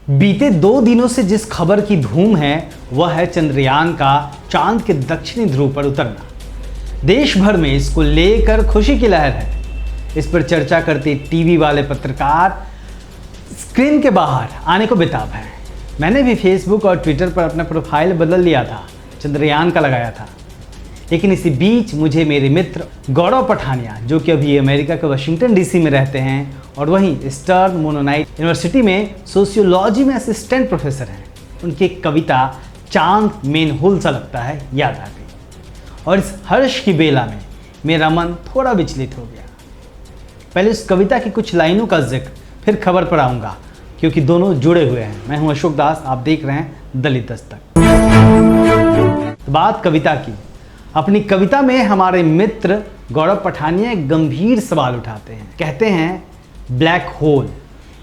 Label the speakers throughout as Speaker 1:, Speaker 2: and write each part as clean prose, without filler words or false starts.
Speaker 1: बीते 2 दिनों से जिस खबर की धूम है वह है चंद्रयान का चांद के दक्षिणी ध्रुव पर उतरना। देश भर में इसको लेकर खुशी की लहर है। इस पर चर्चा करते टीवी वाले पत्रकार स्क्रीन के बाहर आने को बेताब हैं। मैंने भी फेसबुक और ट्विटर पर अपना प्रोफाइल बदल लिया था, चंद्रयान का लगाया था। लेकिन इसी बीच मुझे मेरे मित्र गौरव पठानिया, जो कि अभी अमेरिका के वाशिंगटन डीसी में रहते हैं और वहीं स्टर्न मोनोनाइट यूनिवर्सिटी में सोशियोलॉजी में असिस्टेंट प्रोफेसर हैं, उनकी एक कविता चांद मेन होल सा लगता है याद आ गई। और इस हर्ष की बेला में मेरा मन थोड़ा विचलित हो गया। पहले इस कविता की कुछ लाइनों का जिक्र, फिर खबर पर आऊँगा, क्योंकि दोनों जुड़े हुए हैं। मैं हूँ अशोक दास, आप देख रहे हैं दलित दस्तक। तो बात कविता की। अपनी कविता में हमारे मित्र गौरव पठानिया एक गंभीर सवाल उठाते हैं। कहते हैं ब्लैक होल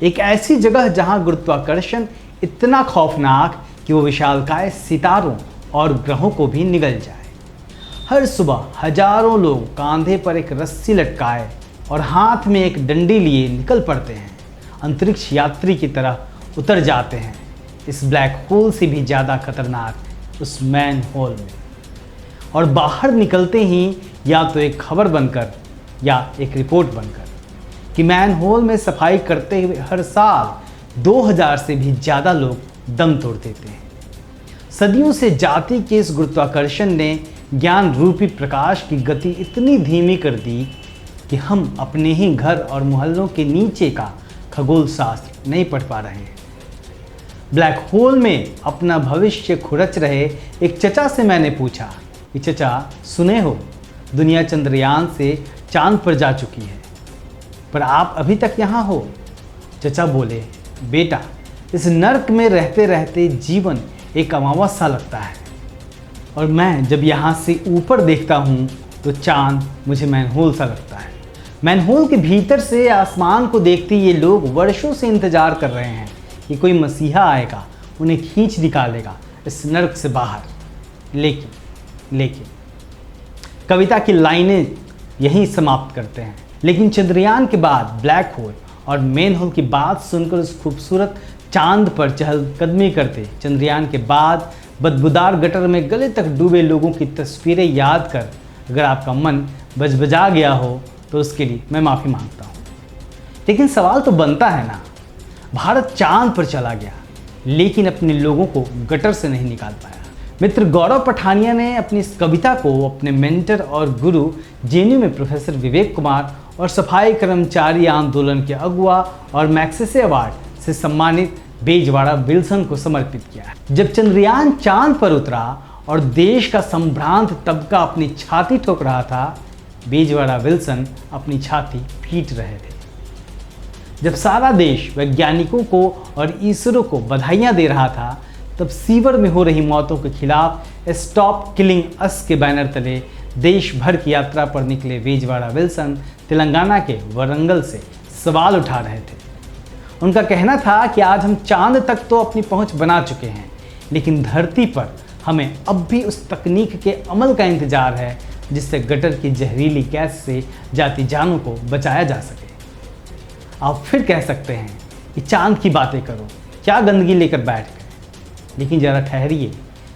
Speaker 1: एक ऐसी जगह जहां गुरुत्वाकर्षण इतना खौफनाक कि वो विशालकाय सितारों और ग्रहों को भी निगल जाए। हर सुबह हजारों लोग कांधे पर एक रस्सी लटकाए और हाथ में एक डंडी लिए निकल पड़ते हैं, अंतरिक्ष यात्री की तरह उतर जाते हैं इस ब्लैक होल से भी ज़्यादा खतरनाक उस मैन होल में। और बाहर निकलते ही या तो एक खबर बनकर या एक रिपोर्ट बनकर कि मैन होल में सफाई करते हुए हर साल 2000 से भी ज़्यादा लोग दम तोड़ देते हैं। सदियों से जाति के इस गुरुत्वाकर्षण ने ज्ञान रूपी प्रकाश की गति इतनी धीमी कर दी कि हम अपने ही घर और मोहल्लों के नीचे का खगोल शास्त्र नहीं पढ़ पा रहे हैं। ब्लैक होल में अपना भविष्य खुरच रहे एक चचा से मैंने पूछा कि चचा, सुने हो दुनिया चंद्रयान से चांद पर जा चुकी है, पर आप अभी तक यहाँ हो। चचा बोले, बेटा, इस नर्क में रहते रहते जीवन एक अमावस सा लगता है, और मैं जब यहाँ से ऊपर देखता हूँ तो चांद मुझे मैनहोल सा लगता है। मैनहोल के भीतर से आसमान को देखते ये लोग वर्षों से इंतजार कर रहे हैं कि कोई मसीहा आएगा, उन्हें खींच निकालेगा इस नर्क से बाहर। लेकिन कविता की लाइनें यहीं समाप्त करते हैं। लेकिन चंद्रयान के बाद ब्लैक होल और मेन होल की बात सुनकर उस खूबसूरत चांद पर चहलकदमी करते चंद्रयान के बाद बदबूदार गटर में गले तक डूबे लोगों की तस्वीरें याद कर अगर आपका मन बजबजा गया हो तो उसके लिए मैं माफ़ी मांगता हूँ। लेकिन सवाल तो बनता है ना, भारत चांद पर चला गया लेकिन अपने लोगों को गटर से नहीं निकाल पाया। मित्र गौरव पठानिया ने अपनी इस कविता को अपने मेंटर और गुरु जेएनयू में प्रोफेसर विवेक कुमार और सफाई कर्मचारी आंदोलन के अगुआ और मैग्सेसे अवार्ड से सम्मानित बेजवाड़ा विल्सन को समर्पित किया है। जब चंद्रयान चांद पर उतरा और देश का संभ्रांत तबका अपनी छाती ठोक रहा था, बेजवाड़ा विल्सन अपनी छाती पीट रहे थे। जब सारा देश वैज्ञानिकों को और ईश्वरों को बधाइयाँ दे रहा था, तब सीवर में हो रही मौतों के खिलाफ स्टॉप किलिंग अस के बैनर तले देश भर की यात्रा पर निकले बेजवाड़ा विल्सन तेलंगाना के वरंगल से सवाल उठा रहे थे। उनका कहना था कि आज हम चांद तक तो अपनी पहुंच बना चुके हैं, लेकिन धरती पर हमें अब भी उस तकनीक के अमल का इंतजार है जिससे गटर की जहरीली गैस से जाती जानों को बचाया जा सके। आप फिर कह सकते हैं कि चांद की बातें करो, क्या गंदगी लेकर बैठ गए। लेकिन ज़रा ठहरिए,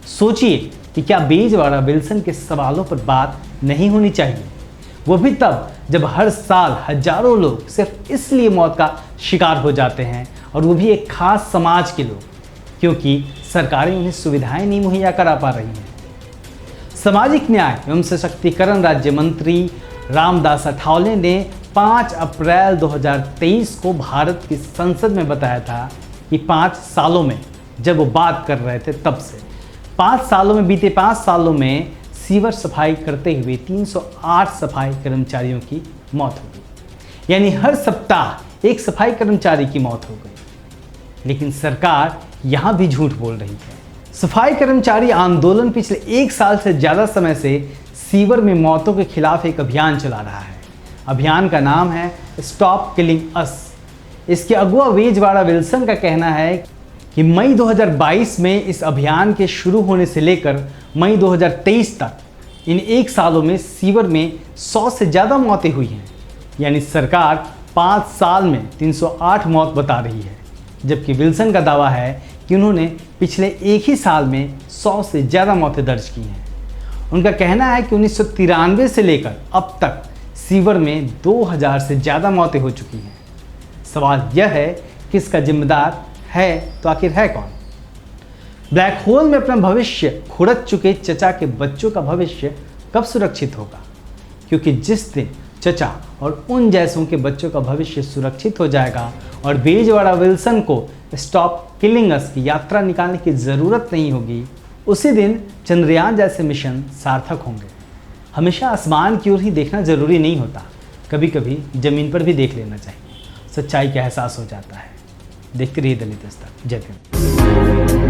Speaker 1: सोचिए कि क्या बेजवाड़ा विल्सन के सवालों पर बात नहीं होनी चाहिए, वो भी तब जब हर साल हजारों लोग सिर्फ इसलिए मौत का शिकार हो जाते हैं, और वो भी एक खास समाज के लोग, क्योंकि सरकारें उन्हें सुविधाएं नहीं मुहैया करा पा रही हैं। सामाजिक न्याय एवं सशक्तिकरण राज्य मंत्री रामदास अठावले ने 5 अप्रैल 2023 को भारत की संसद में बताया था कि 5 सालों में, जब वो बात कर रहे थे तब से, 5 सालों में, बीते 5 सालों में सीवर सफाई करते हुए 308 सफाई कर्मचारियों की मौत हो गई। यानी हर सप्ताह एक सफाई कर्मचारी की मौत हो गई। लेकिन सरकार यहाँ भी झूठ बोल रही है। सफाई कर्मचारी आंदोलन पिछले 1 साल से ज़्यादा समय से सीवर में मौतों के खिलाफ एक अभियान चला रहा है। अभियान का नाम है स्टॉप किलिंग अस। इसके अगुआ बेजवाड़ा विल्सन का कहना है कि मई 2022 में इस अभियान के शुरू होने से लेकर मई 2023 तक इन 1 सालों में सीवर में 100 से ज़्यादा मौतें हुई हैं। यानी सरकार 5 साल में 308 मौत बता रही है। जबकि विल्सन का दावा है कि उन्होंने पिछले एक ही साल में 100 से ज़्यादा मौतें दर्ज की हैं। उनका कहना है कि 1993 से लेकर अब तक सीवर में 2000 से ज़्यादा मौतें हो चुकी हैं। सवाल यह है कि इसका जिम्मेदार है तो आखिर है कौन? ब्लैक होल में अपना भविष्य खुरच चुके चचा के बच्चों का भविष्य कब सुरक्षित होगा? क्योंकि जिस दिन चचा और उन जैसों के बच्चों का भविष्य सुरक्षित हो जाएगा और बेजवाड़ा विल्सन को स्टॉप किलिंग अस की यात्रा निकालने की ज़रूरत नहीं होगी, उसी दिन चंद्रयान जैसे मिशन सार्थक होंगे। हमेशा आसमान की ओर ही देखना ज़रूरी नहीं होता, कभी कभी ज़मीन पर भी देख लेना चाहिए। सच्चाई का एहसास हो जाता है। देखते रहिए दलित दस्तक। जय हिंद।